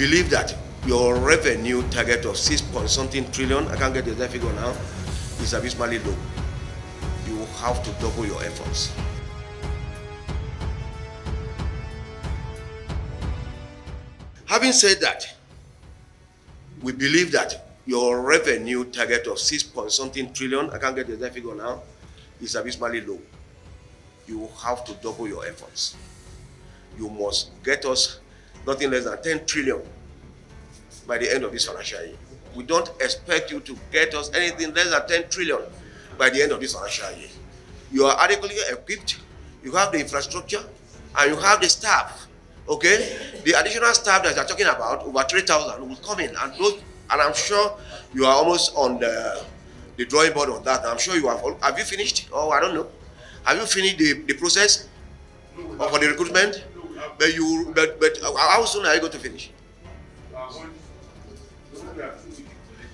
believe that your revenue target of 6-point-something trillion, I can't get the exact figure now, is abysmally low. You will have to double your efforts. Having said that, we believe that your revenue target of 6-point-something trillion, I can't get the exact figure now, is abysmally low. You will have to double your efforts. You must get us nothing less than 10 trillion by the end of this financial year. We don't expect you to get us anything less than 10 trillion by the end of this financial year. You are adequately equipped, you have the infrastructure, and you have the staff. Okay? The additional staff that you're talking about, over 3,000, will come in, and I'm sure you are almost on the drawing board on that. I'm sure you have you finished? Oh, I don't know. Have you finished the process for the recruitment? But how soon are you going to finish?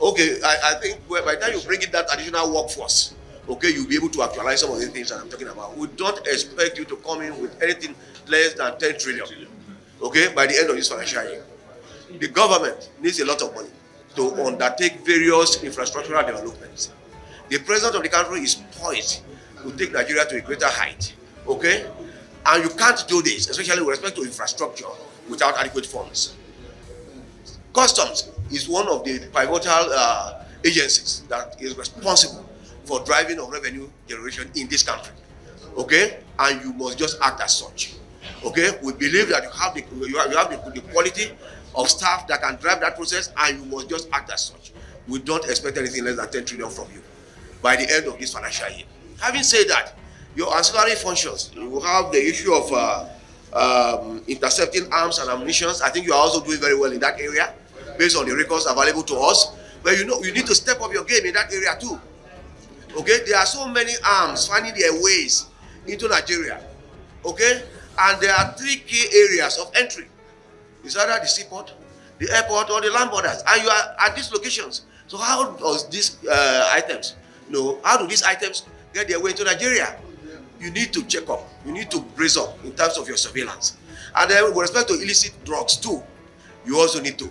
Okay, I think by the time you bring in that additional workforce, okay, you'll be able to actualize some of the things that I'm talking about. We don't expect you to come in with anything less than 10 trillion, okay, by the end of this financial year. The government needs a lot of money to undertake various infrastructural developments. The president of the country is poised to take Nigeria to a greater height, okay? And you can't do this, especially with respect to infrastructure, without adequate funds. Customs is one of the pivotal agencies that is responsible for driving of revenue generation in this country, okay? And you must just act as such, okay? We believe that you have the quality of staff that can drive that process, and you must just act as such. We don't expect anything less than 10 trillion from you by the end of this financial year. Having said that, your ancillary functions, you will have the issue of intercepting arms and ammunition. I think you are also doing very well in that area, based on the records available to us. But you know, you need to step up your game in that area too. Okay, there are so many arms finding their ways into Nigeria. Okay, and there are 3 key areas of entry. It's either the seaport, the airport, or the land borders, and you are at these locations. So how does these items, how do these items get their way to Nigeria? You need to check up. You need to brace up in terms of your surveillance. And then with respect to illicit drugs too, you also need to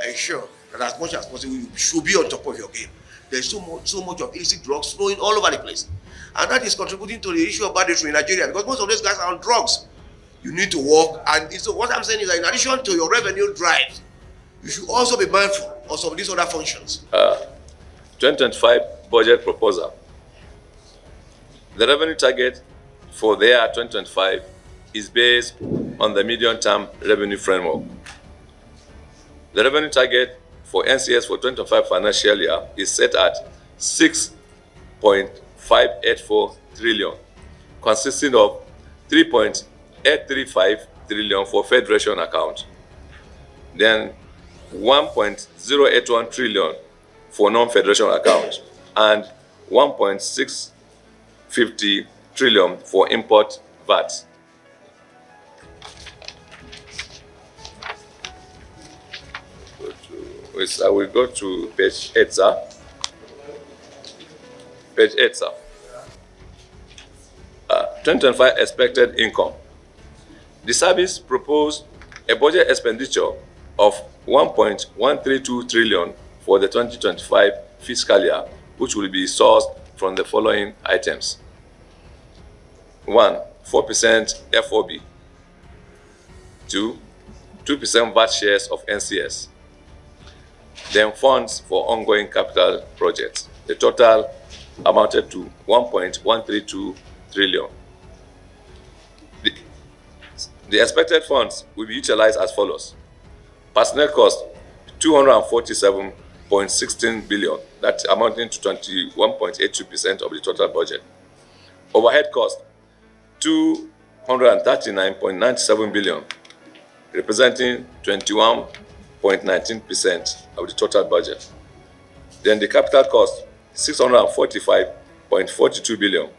ensure that as much as possible, you should be on top of your game. There's so much of illicit drugs flowing all over the place. And that is contributing to the issue of banditry in Nigeria, because most of these guys are on drugs. You need to work. And so what I'm saying is that in addition to your revenue drive, you should also be mindful of some of these other functions. 2025 budget proposal. The revenue target for the year 2025 is based on the medium-term revenue framework. The revenue target for NCS for 2025 financial year is set at 6.584 trillion, consisting of 3.835 trillion for Federation account, then 1.081 trillion for non-Federation account, and 1.650 trillion for import VAT. I will go to page 8, sir. Page 8, sir. 2025 expected income. The service proposed a budget expenditure of 1.132 trillion for the 2025 fiscal year, which will be sourced from the following items. 1. 4% FOB. 2. 2% VAT shares of NCS. Then funds for ongoing capital projects. The total amounted to 1.132 trillion. The expected funds will be utilized as follows. Personnel cost, 247.16 billion, that's amounting to 21.82% of the total budget. Overhead cost, 239.97 billion, representing 21.19% of the total budget. Then the capital cost, 645.42 billion,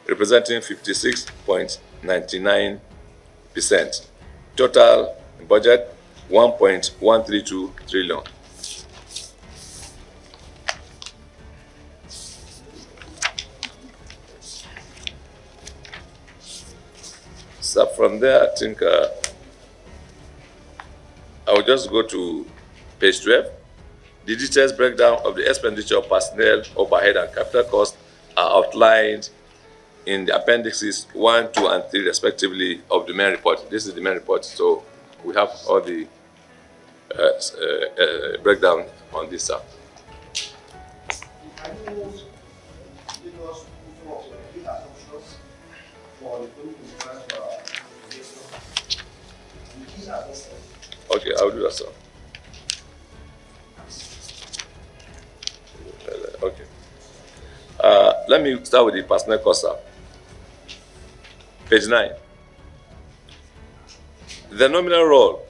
representing 56.99%. Total budget, 1.132 trillion. So from there, I think I will just go to page 12. The details breakdown of the expenditure of personnel, overhead, and capital costs are outlined in the appendices 1, 2, and 3, respectively, of the main report. This is the main report, so we have all the breakdown on this, sir. Can you give us some of the key assumptions for the 2025 key assumptions? Okay, I'll do that, sir. Okay. Let me start with the personnel cost, sir. Page 9. The nominal roll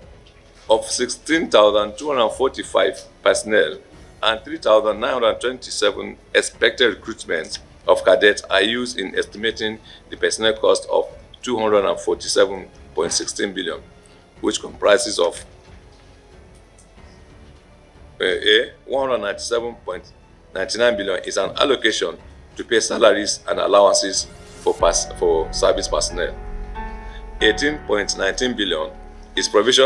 of 16,245 personnel and 3,927 expected recruitments of cadets are used in estimating the personnel cost of 247.16 billion, which comprises of A 197.99 billion is an allocation to pay salaries and allowances for service personnel. 18.19 billion is provision